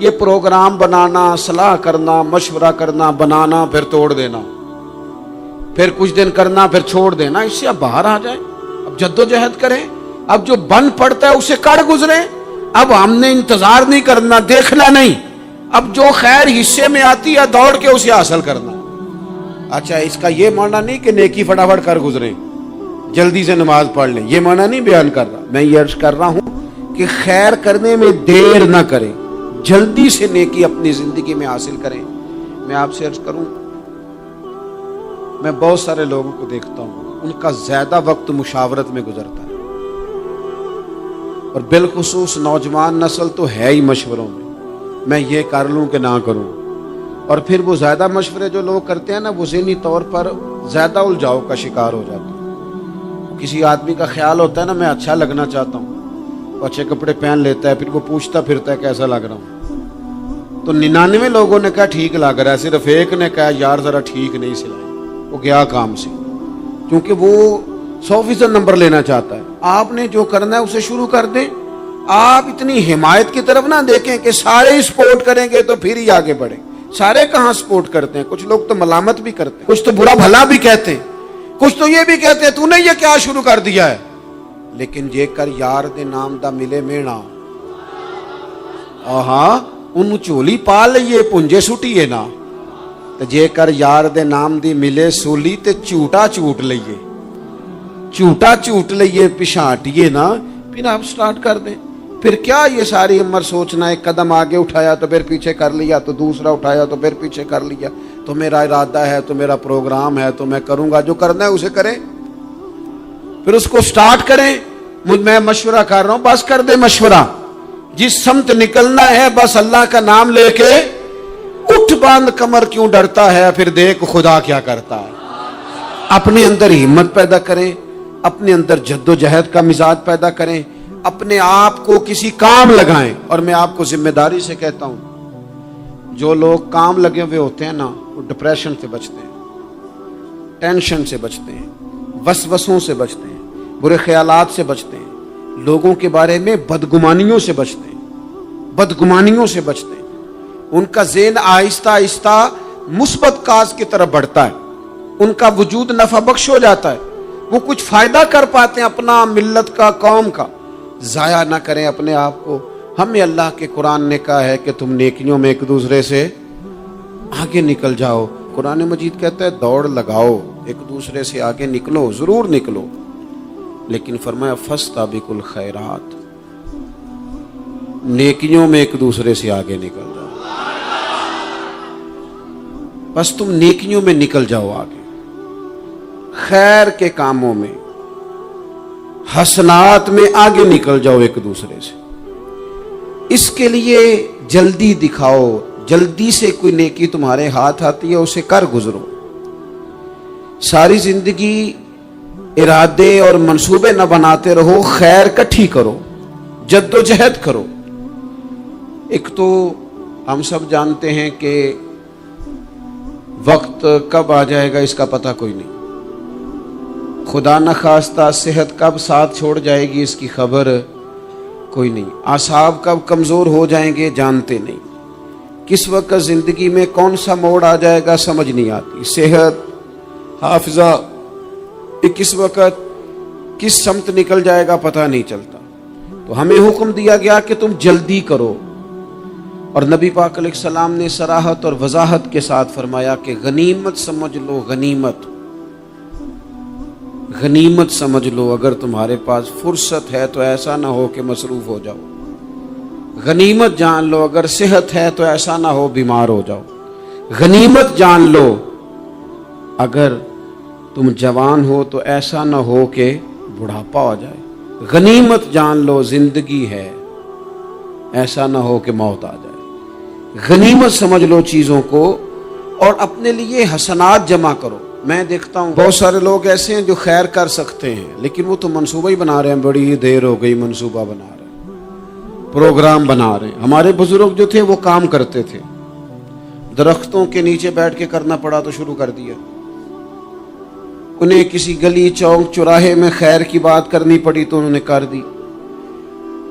یہ پروگرام بنانا، صلاح کرنا، مشورہ کرنا، بنانا پھر توڑ دینا، پھر کچھ دن کرنا پھر چھوڑ دینا، اس سے اب باہر آ جائیں، اب جدوجہد کریں، اب جو بن پڑتا ہے اسے کر گزریں۔ اب ہم نے انتظار نہیں کرنا، دیکھنا نہیں، اب جو خیر حصے میں آتی ہے دوڑ کے اسے حاصل کرنا۔ اچھا، اس کا یہ معنی نہیں کہ نیکی فٹافٹ کر گزریں، جلدی سے نماز پڑھ لیں، یہ معنی نہیں بیان کر رہا۔ میں یہ عرض کر رہا ہوں کہ خیر کرنے میں دیر نہ کریں، جلدی سے نیکی اپنی زندگی میں حاصل کریں۔ میں آپ سے عرض کروں، میں بہت سارے لوگوں کو دیکھتا ہوں، ان کا زیادہ وقت مشاورت میں گزرتا ہے، اور بالخصوص نوجوان نسل تو ہے ہی مشوروں میں یہ کر لوں کہ نہ کروں، اور پھر وہ زیادہ مشورے جو لوگ کرتے ہیں نا، وہ ذہنی طور پر زیادہ الجھاؤ کا شکار ہو جاتے ہیں۔ کسی آدمی کا خیال ہوتا ہے نا، میں اچھا لگنا چاہتا ہوں، وہ اچھے کپڑے پہن لیتا ہے، پھر وہ پوچھتا پھرتا ہے کیسا لگ رہا ہوں، تو 99 لوگوں نے کہا ٹھیک لگ رہا ہے، صرف ایک نے کہا یار ذرا ٹھیک نہیں سلائی، وہ گیا کام سے، کیونکہ وہ 100% نمبر لینا چاہتا ہے۔ آپ نے جو کرنا ہے اسے شروع کر دیں، آپ اتنی حمایت کی طرف نہ دیکھیں کہ سارے سپورٹ کریں گے تو پھر ہی آگے بڑھیں۔ سارے کہاں سپورٹ کرتے ہیں، کچھ لوگ تو ملامت بھی کرتے ہیں، کچھ تو برا بھلا بھی کہتے ہیں، کچھ تو یہ بھی کہتے ہیں تو نے یہ کیا شروع کر دیا ہے۔ لیکن جے کر یار دے نام دا ملے مینا، ہاں ان چولی پا لئیے پنجے سٹیے نا، جے کر یار دے نام دی ملے سولی تے چوٹا چوٹ لئیے، چوٹا چوٹ لئیے پچھاٹیے نا، پھر آپ سٹارٹ کر دیں۔ پھر کیا یہ ساری عمر سوچنا، ایک قدم آگے اٹھایا تو پھر پیچھے کر لیا، تو دوسرا اٹھایا تو پھر پیچھے کر لیا، تو میرا ارادہ ہے، تو میرا پروگرام ہے، تو میں کروں گا، جو کرنا ہے اسے کریں، پھر اس کو سٹارٹ کریں۔ میں مشورہ کر رہا ہوں، بس کر دے مشورہ، جس سمت نکلنا ہے بس اللہ کا نام لے کے اٹھ باندھ کمر، کیوں ڈرتا ہے، پھر دیکھ خدا کیا کرتا ہے۔ اپنے اندر ہمت پیدا کریں، اپنے اندر جد و جہد کا مزاج پیدا کریں، اپنے آپ کو کسی کام لگائیں۔ اور میں آپ کو ذمہ داری سے کہتا ہوں، جو لوگ کام لگے ہوئے ہوتے ہیں نا، وہ ڈپریشن سے بچتے ہیں، ٹینشن سے بچتے ہیں، وسوسوں سے بچتے ہیں، برے خیالات سے بچتے ہیں، لوگوں کے بارے میں بدگمانیوں سے بچتے ہیں، بدگمانیوں سے بچتے ہیں۔ ان کا ذہن آہستہ آہستہ مثبت کاز کی طرف بڑھتا ہے، ان کا وجود نفع بخش ہو جاتا ہے، وہ کچھ فائدہ کر پاتے ہیں اپنا، ملت کا، قوم کا۔ ضائع نہ کریں اپنے آپ کو۔ ہمیں اللہ کے قرآن نے کہا ہے کہ تم نیکیوں میں ایک دوسرے سے آگے نکل جاؤ۔ قرآن مجید کہتا ہے دوڑ لگاؤ، ایک دوسرے سے آگے نکلو، ضرور نکلو، لیکن فرمایا فاستبقوا الخیرات، نیکیوں میں ایک دوسرے سے آگے نکل جاؤ، بس تم نیکیوں میں نکل جاؤ آگے، خیر کے کاموں میں، حسنات میں آگے نکل جاؤ ایک دوسرے سے۔ اس کے لیے جلدی دکھاؤ، جلدی سے کوئی نیکی تمہارے ہاتھ آتی ہے اسے کر گزرو۔ ساری زندگی ارادے اور منصوبے نہ بناتے رہو، خیر کٹھی کرو، جد و جہد کرو۔ ایک تو ہم سب جانتے ہیں کہ وقت کب آ جائے گا اس کا پتہ کوئی نہیں، خدا نخواستہ صحت کب ساتھ چھوڑ جائے گی اس کی خبر کوئی نہیں، اعصاب کب کمزور ہو جائیں گے جانتے نہیں، کس وقت زندگی میں کون سا موڑ آ جائے گا سمجھ نہیں آتی، صحت، حافظہ کس وقت کس سمت نکل جائے گا پتہ نہیں چلتا۔ تو ہمیں حکم دیا گیا کہ تم جلدی کرو، اور نبی پاک علیہ السلام نے صراحت اور وضاحت کے ساتھ فرمایا کہ غنیمت سمجھ لو، غنیمت غنیمت سمجھ لو، اگر تمہارے پاس فرصت ہے تو ایسا نہ ہو کہ مصروف ہو جاؤ، غنیمت جان لو، اگر صحت ہے تو ایسا نہ ہو بیمار ہو جاؤ، غنیمت جان لو، اگر تم جوان ہو تو ایسا نہ ہو کہ بڑھاپا ہو جائے، غنیمت جان لو زندگی ہے، ایسا نہ ہو کہ موت آ جائے، غنیمت سمجھ لو چیزوں کو، اور اپنے لیے حسنات جمع کرو۔ میں دیکھتا ہوں بہت سارے لوگ ایسے ہیں جو خیر کر سکتے ہیں لیکن وہ تو منصوبہ ہی بنا رہے ہیں، بڑی دیر ہو گئی منصوبہ بنا رہے ہیں، پروگرام بنا رہے ہیں۔ ہمارے بزرگ جو تھے وہ کام کرتے تھے، درختوں کے نیچے بیٹھ کے کرنا پڑا تو شروع کر دیا، انہیں کسی گلی چوک چوراہے میں خیر کی بات کرنی پڑی تو انہوں نے کر دی،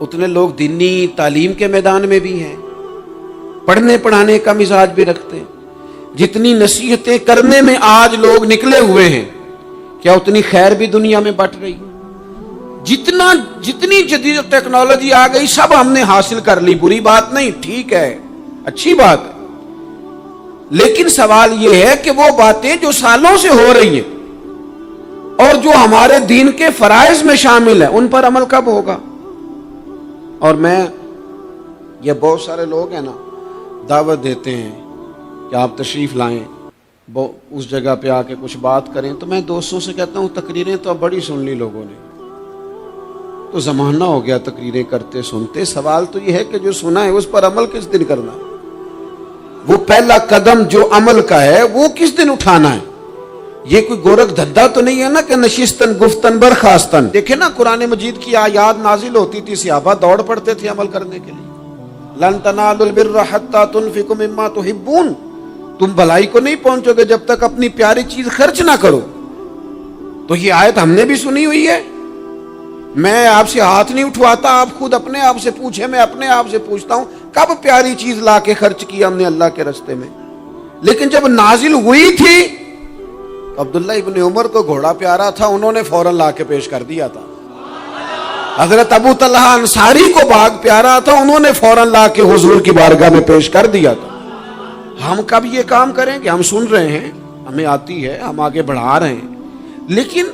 اتنے لوگ دینی تعلیم کے میدان میں بھی ہیں، پڑھنے پڑھانے کا مزاج بھی رکھتے ہیں۔ جتنی نصیحتیں کرنے میں آج لوگ نکلے ہوئے ہیں، کیا اتنی خیر بھی دنیا میں بٹ رہی؟ جتنی جدید ٹیکنالوجی آ گئی سب ہم نے حاصل کر لی، بری بات نہیں، ٹھیک ہے، اچھی بات ہے، لیکن سوال یہ ہے کہ وہ باتیں جو سالوں سے ہو رہی ہیں اور جو ہمارے دین کے فرائض میں شامل ہیں ان پر عمل کب ہوگا؟ اور یہ بہت سارے لوگ ہیں نا، دعوت دیتے ہیں کہ آپ تشریف لائیں، اس جگہ پہ آ کے کچھ بات کریں، تو میں دوستوں سے کہتا ہوں تقریریں تو اب بڑی سن لی لوگوں نے، تو زمانہ ہو گیا تقریریں کرتے سنتے، سوال تو یہ ہے کہ جو سنا ہے اس پر عمل کس دن کرنا ہے؟ وہ پہلا قدم جو عمل کا ہے وہ کس دن اٹھانا ہے؟ یہ کوئی گورکھ دھندا تو نہیں ہے نا کہ نشستن گفتن برخاستن۔ دیکھیں نا قرآن مجید کی آیات نازل ہوتی تھی، صحابہ دوڑ پڑتے تھے عمل کرنے کے لیے۔ لن تنالوا البر حتى تنفقوا مما تحبون، تم بھلائی کو نہیں پہنچو گے جب تک اپنی پیاری چیز خرچ نہ کرو۔ تو یہ آیت ہم نے بھی سنی ہوئی ہے، میں آپ سے ہاتھ نہیں اٹھواتا، آپ خود اپنے آپ سے پوچھیں، میں اپنے آپ سے پوچھتا ہوں کب پیاری چیز لا کے خرچ کی ہم نے اللہ کے راستے میں؟ لیکن جب نازل ہوئی تھی عبداللہ ابن عمر کو گھوڑا پیارا تھا، انہوں نے فوراً لا کے پیش کر دیا تھا۔ حضرت ابو طلحہ انصاری کو باغ پیارا تھا، انہوں نے فوراً لا کے حضور کی بارگاہ میں پیش کر دیا تھا۔ ہم کب یہ کام کریں کہ ہم سن رہے ہیں، ہمیں آتی ہے، ہم آگے بڑھا رہے ہیں، لیکن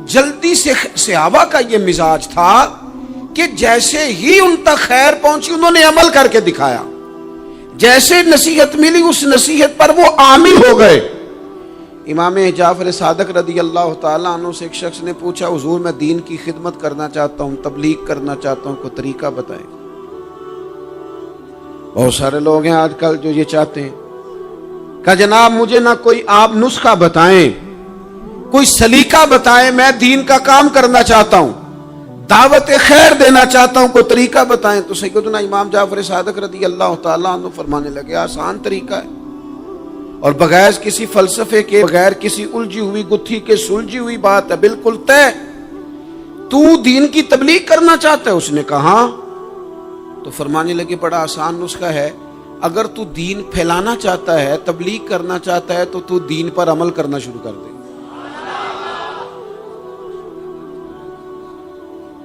جلدی سے صحابہ کا یہ مزاج تھا کہ جیسے ہی ان تک خیر پہنچی انہوں نے عمل کر کے دکھایا، جیسے نصیحت ملی اس نصیحت پر وہ عامل ہو گئے۔ امام جعفر صادق رضی اللہ تعالیٰ عنہ سے ایک شخص نے پوچھا، حضور میں دین کی خدمت کرنا چاہتا ہوں، تبلیغ کرنا چاہتا ہوں، کوئی طریقہ بتائیں۔ بہت سارے لوگ ہیں آج کل جو یہ چاہتے ہیں کہ جناب مجھے نہ کوئی آپ نسخہ بتائیں، کوئی سلیقہ بتائیں، میں دین کا کام کرنا چاہتا ہوں، دعوت خیر دینا چاہتا ہوں، کوئی طریقہ بتائیں۔ تو سیدنا امام جعفر صادق رضی اللہ تعالیٰ عنہ فرمانے لگے، آسان طریقہ ہے، اور بغیر کسی فلسفے کے، بغیر کسی الجھی ہوئی گتھی کے سلجھی ہوئی بات ہے، بالکل طے۔ تو دین کی تبلیغ کرنا چاہتا ہے؟ اس نے کہا، تو فرمانے لگے بڑا آسان نسخہ ہے، اگر تو دین پھیلانا چاہتا ہے، تبلیغ کرنا چاہتا ہے، تو دین پر عمل کرنا شروع کر دے۔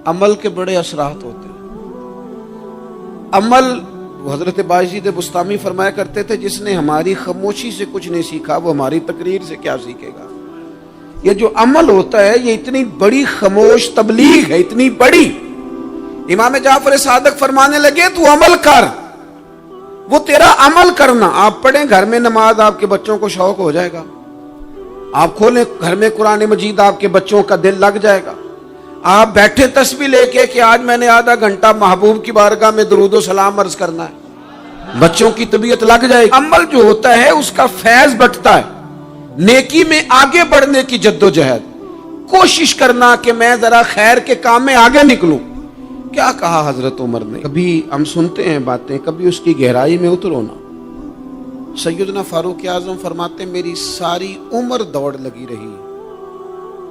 عمل کے بڑے اثرات ہوتے ہیں۔ عمل، حضرت باجید بستامی فرمایا کرتے تھے، جس نے ہماری خاموشی سے کچھ نہیں سیکھا وہ ہماری تقریر سے کیا سیکھے گا۔ یہ جو عمل ہوتا ہے یہ اتنی بڑی خاموش تبلیغ ہے، اتنی بڑی۔ امام جعفر صادق فرمانے لگے تو عمل کر، وہ تیرا عمل کرنا۔ آپ پڑھیں گھر میں نماز، آپ کے بچوں کو شوق ہو جائے گا، آپ کھولیں گھر میں قرآن مجید، آپ کے بچوں کا دل لگ جائے گا۔ آپ بیٹھے تسبیح لے کے کہ آج میں نے آدھا گھنٹہ محبوب کی بارگاہ میں درود و سلام عرض کرنا ہے، بچوں کی طبیعت لگ جائے گی۔ عمل جو ہوتا ہے اس کا فیض بٹتا ہے، نیکی میں آگے بڑھنے کی جد و جہد، کوشش کرنا کہ میں ذرا خیر کے کام میں آگے نکلوں۔ کیا کہا حضرت عمر نے؟ کبھی ہم سنتے ہیں باتیں، کبھی اس کی گہرائی میں اترو نا۔ سیدنا فاروق اعظم فرماتے ہیں میری ساری عمر دوڑ لگی رہی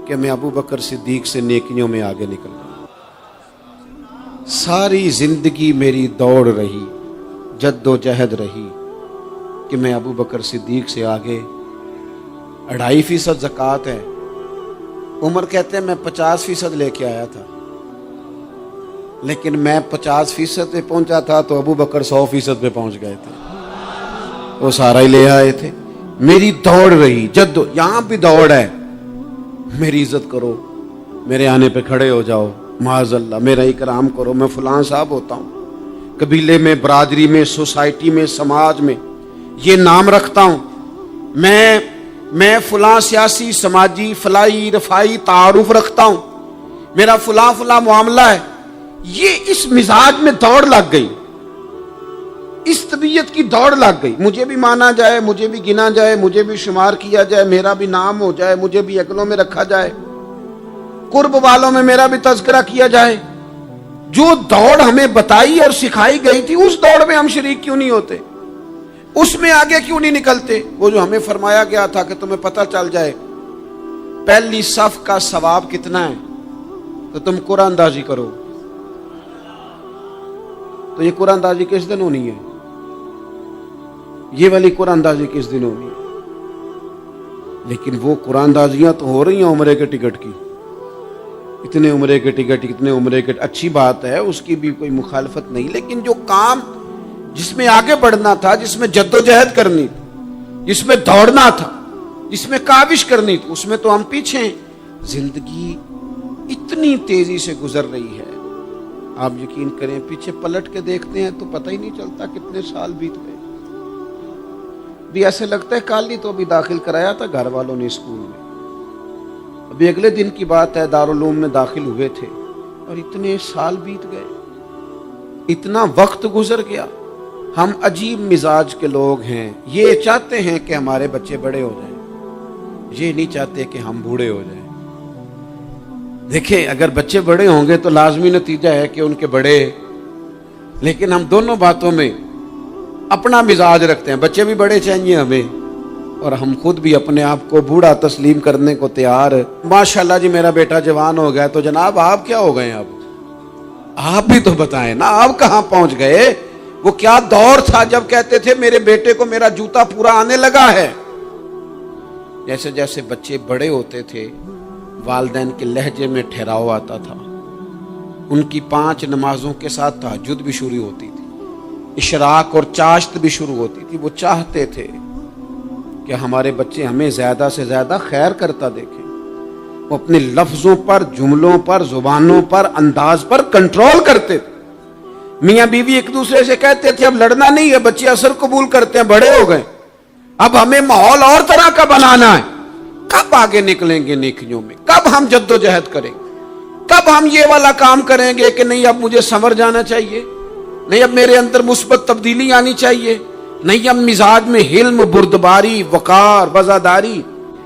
کہ میں ابو بکر صدیق سے نیکیوں میں آگے نکل رہا، ساری زندگی میری دوڑ رہی، جد و جہد رہی کہ میں ابو بکر صدیق سے آگے۔ 2.5% زکوٰۃ ہے، عمر کہتے ہیں میں 50% لے کے آیا تھا، لیکن میں 50% پہ پہنچا تھا تو ابو بکر 100% پہ پہنچ گئے تھے، وہ سارا ہی لے آئے تھے۔ میری دوڑ رہی، یہاں بھی دوڑ ہے، میری عزت کرو، میرے آنے پہ کھڑے ہو جاؤ، معاذ اللہ میرا اکرام کرو، میں فلاں صاحب ہوتا ہوں، قبیلے میں، برادری میں، سوسائٹی میں، سماج میں یہ نام رکھتا ہوں، میں فلاں سیاسی، سماجی، فلاحی، رفائی تعارف رکھتا ہوں، میرا فلاں معاملہ ہے۔ یہ اس مزاج میں دوڑ لگ گئی، اس طبیعت کی دوڑ لگ گئی، مجھے بھی مانا جائے، مجھے بھی گنا جائے، مجھے بھی شمار کیا جائے، میرا بھی نام ہو جائے، مجھے بھی اگلوں میں رکھا جائے، قرب والوں میں میرا بھی تذکرہ کیا جائے۔ جو دوڑ ہمیں بتائی اور سکھائی گئی تھی اس دوڑ میں ہم شریک کیوں نہیں ہوتے؟ اس میں آگے کیوں نہیں نکلتے؟ وہ جو ہمیں فرمایا گیا تھا کہ تمہیں پتہ چل جائے پہلی صف کا ثواب کتنا ہے تو تم قرآن اندازی کرو، تو یہ قرآن اندازی کس دن ہونی ہے؟ یہ والی قرآن اندازی کس دن ہونی ہے؟ لیکن وہ قرآن اندازیاں تو ہو رہی ہیں عمرے کے ٹکٹ کی، اتنے عمرے کے ٹکٹ، اتنے عمرے کے، اچھی بات ہے، اس کی بھی کوئی مخالفت نہیں، لیکن جو کام جس میں آگے بڑھنا تھا، جس میں جد و جہد کرنی تھی، جس میں دوڑنا تھا، جس میں کاوش کرنی تھی، اس میں تو ہم پیچھے ہیں۔ زندگی اتنی تیزی سے گزر رہی ہے، آپ یقین کریں پیچھے پلٹ کے دیکھتے ہیں تو پتہ ہی نہیں چلتا کتنے سال بیت گئے۔ بھی ایسے لگتا ہے کل ہی تو ابھی داخل کرایا تھا گھر والوں نے اسکول میں، ابھی اگلے دن کی بات ہے دارالعلوم میں داخل ہوئے تھے اور اتنے سال بیت گئے، اتنا وقت گزر گیا۔ ہم عجیب مزاج کے لوگ ہیں، یہ چاہتے ہیں کہ ہمارے بچے بڑے ہو جائیں، یہ نہیں چاہتے کہ ہم بوڑھے ہو جائیں۔ دیکھیں اگر بچے بڑے ہوں گے تو لازمی نتیجہ ہے کہ ان کے بڑے، لیکن ہم دونوں باتوں میں اپنا مزاج رکھتے ہیں، بچے بھی بڑے چاہیے ہمیں اور ہم خود بھی اپنے آپ کو بوڑھا تسلیم کرنے کو تیار۔ ماشاءاللہ جی میرا بیٹا جوان ہو گیا، تو جناب آپ کیا ہو گئے؟ اب آپ بھی تو بتائیں نا، آپ کہاں پہنچ گئے؟ وہ کیا دور تھا جب کہتے تھے میرے بیٹے کو میرا جوتا پورا آنے لگا ہے۔ جیسے جیسے بچے بڑے ہوتے تھے والدین کے لہجے میں ٹھہراؤ آتا تھا، ان کی 5 نمازوں کے ساتھ تہجد بھی شروع ہوتی تھی، اشراق اور چاشت بھی شروع ہوتی تھی۔ وہ چاہتے تھے کہ ہمارے بچے ہمیں زیادہ سے زیادہ خیر کرتا دیکھیں، وہ اپنے لفظوں پر، جملوں پر، زبانوں پر، انداز پر کنٹرول کرتے تھے۔ میاں بیوی ایک دوسرے سے کہتے تھے اب لڑنا نہیں ہے، بچے اثر قبول کرتے ہیں، بڑے ہو گئے، اب ہمیں ماحول اور طرح کا بنانا ہے۔ کب آگے نکلیں گے نیکیوں میں؟ کب ہم جد و جہد کریں گے؟ کب ہم یہ والا کام کریں گے کہ نہیں اب مجھے سنور جانا چاہیے، نہیں اب میرے اندر مثبت تبدیلی آنی چاہیے، نہیں اب مزاج میں حلم، بردباری، وقار، وزاداری،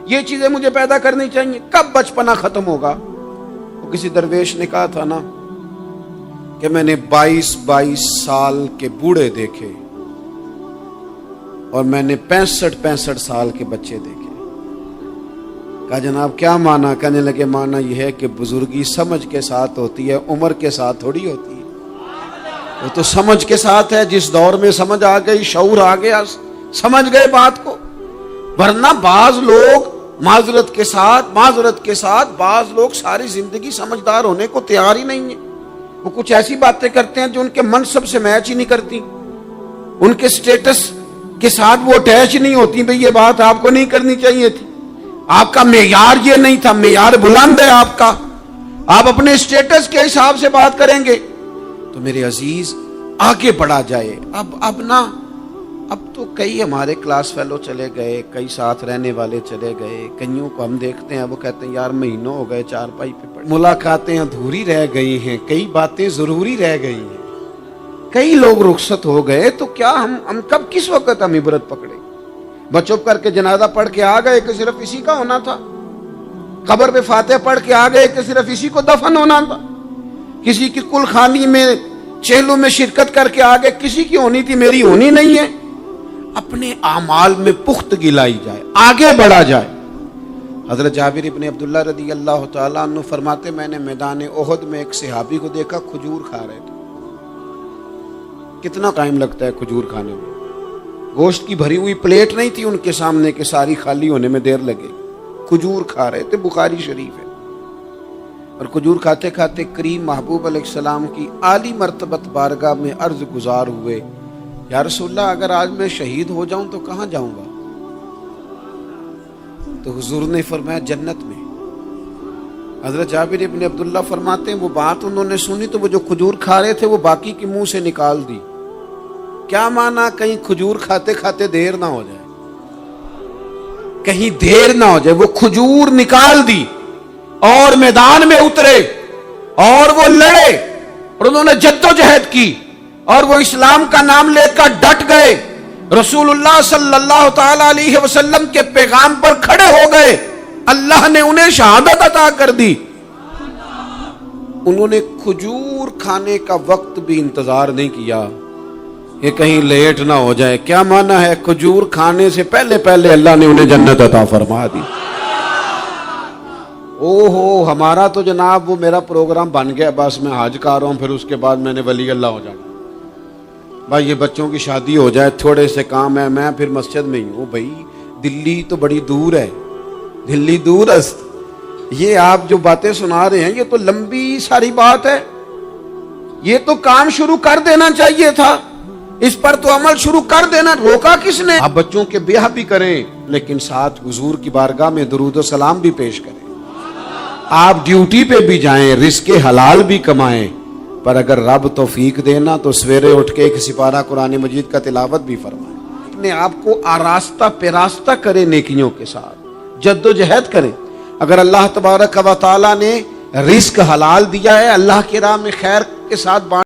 یہ چیزیں مجھے پیدا کرنی چاہیے؟ کب بچپنا ختم ہوگا؟ وہ کسی درویش نے کہا تھا نا کہ میں نے 22 سال کے بوڑھے دیکھے اور میں نے 65 سال کے بچے دیکھے۔ کہا جناب کیا معنی؟ کہنے لگے معنی یہ ہے کہ بزرگی سمجھ کے ساتھ ہوتی ہے، عمر کے ساتھ تھوڑی ہوتی ہے۔ وہ تو سمجھ کے ساتھ ہے، جس دور میں سمجھ آ گئی، شعور آ گیا، سمجھ گئے بات کو۔ ورنہ بعض لوگ معذرت کے ساتھ بعض لوگ ساری زندگی سمجھدار ہونے کو تیار ہی نہیں ہیں۔ وہ کچھ ایسی باتیں کرتے ہیں جو ان کے منصب سے میچ ہی نہیں کرتی، ان کے سٹیٹس کے ساتھ وہ اٹیچ نہیں ہوتی۔ بھئی یہ بات آپ کو نہیں کرنی چاہیے تھی، آپ کا معیار یہ نہیں تھا، معیار بلند ہے آپ کا، آپ اپنے سٹیٹس کے حساب سے بات کریں گے۔ تو میرے عزیز آگے بڑھا جائے۔ اب تو کئی ہمارے کلاس فیلو چلے گئے، کئی ساتھ رہنے والے چلے گئے، کئیوں کو ہم دیکھتے ہیں وہ کہتے ہیں یار مہینوں ہو گئے چارپائی پہ پڑے، ملاقاتیں ادھوری رہ گئی ہیں، کئی باتیں ضروری رہ گئی ہیں، کئی لوگ رخصت ہو گئے، تو کیا ہم کب کس وقت ہم عبرت پکڑے؟ بس چپ کر کے جنازہ پڑھ کے آ گئے کہ صرف اسی کا ہونا تھا، قبر پہ فاتحہ پڑھ کے آ گئے کہ صرف اسی کو دفن ہونا تھا، کسی کی کل خانی میں چہلوں میں شرکت کر کے آ گئے، کسی کی ہونی تھی میری ہونی نہیں ہے۔ اپنے اعمال میں پختگی لائی جائے، آگے بڑھا جائے۔ حضرت جابر ابن عبداللہ رضی اللہ تعالیٰ عنہ فرماتے میں نے میدان احد میں ایک صحابی کو دیکھا کھجور کھا رہے تھے۔ کتنا ٹائم لگتا ہے کھجور کھانے میں؟ گوشت کی بھری ہوئی پلیٹ نہیں تھی ان کے سامنے کہ ساری خالی ہونے میں دیر لگے، کھجور کھا رہے تھے، بخاری شریف ہے۔ اور کھجور کھاتے کھاتے کریم محبوب علیہ السلام کی عالی مرتبت بارگاہ میں عرض گزار ہوئے، یا رسول اللہ اگر آج میں شہید ہو جاؤں تو کہاں جاؤں گا؟ تو حضور نے فرمایا جنت میں۔ حضرت جابر ابن عبداللہ فرماتے ہیں وہ بات انہوں نے سنی تو وہ جو کھجور کھا رہے تھے وہ باقی کے منہ سے نکال دی۔ کیا معنی؟ کہیں کھجور کھاتے کھاتے دیر نہ ہو جائے، کہیں دیر نہ ہو جائے۔ وہ کھجور نکال دی اور میدان میں اترے اور وہ لڑے اور انہوں نے جد و جہد کی اور وہ اسلام کا نام لے کر ڈٹ گئے، رسول اللہ صلی اللہ تعالی علیہ وسلم کے پیغام پر کھڑے ہو گئے، اللہ نے انہیں شہادت عطا کر دی۔ انہوں نے کھجور کھانے کا وقت بھی انتظار نہیں کیا کہ کہیں لیٹ نہ ہو جائے۔ کیا معنی ہے؟ کھجور کھانے سے پہلے پہلے اللہ نے انہیں جنت عطا فرما دی۔ ہمارا تو جناب وہ میرا پروگرام بن گیا، بس میں حج کر رہا ہوں، پھر اس کے بعد میں نے ولی اللہ ہو جانا۔ بھائی یہ بچوں کی شادی ہو جائے، تھوڑے سے کام ہے، میں پھر مسجد میں ہی ہوں۔ بھائی دلی تو بڑی دور ہے، دلی دور است، یہ آپ جو باتیں سنا رہے ہیں یہ تو لمبی ساری بات ہے، یہ تو کام شروع کر دینا چاہیے تھا، اس پر تو عمل شروع کر دینا، روکا کس نے؟ آپ بچوں کے بیاہ بھی کریں لیکن ساتھ حضور کی بارگاہ میں درود و سلام بھی پیش کریں، آپ ڈیوٹی پہ بھی جائیں، رزق حلال بھی کمائیں، پر اگر رب توفیق دینا تو سویرے اٹھ کے ایک سپارہ قرآن مجید کا تلاوت بھی فرمائیں، اپنے آپ کو آراستہ پیراستہ کریں، نیکیوں کے ساتھ جد و جہد کریں۔ اگر اللہ تبارک و تعالیٰ نے رزق حلال دیا ہے، اللہ کی راہ میں خیر کے ساتھ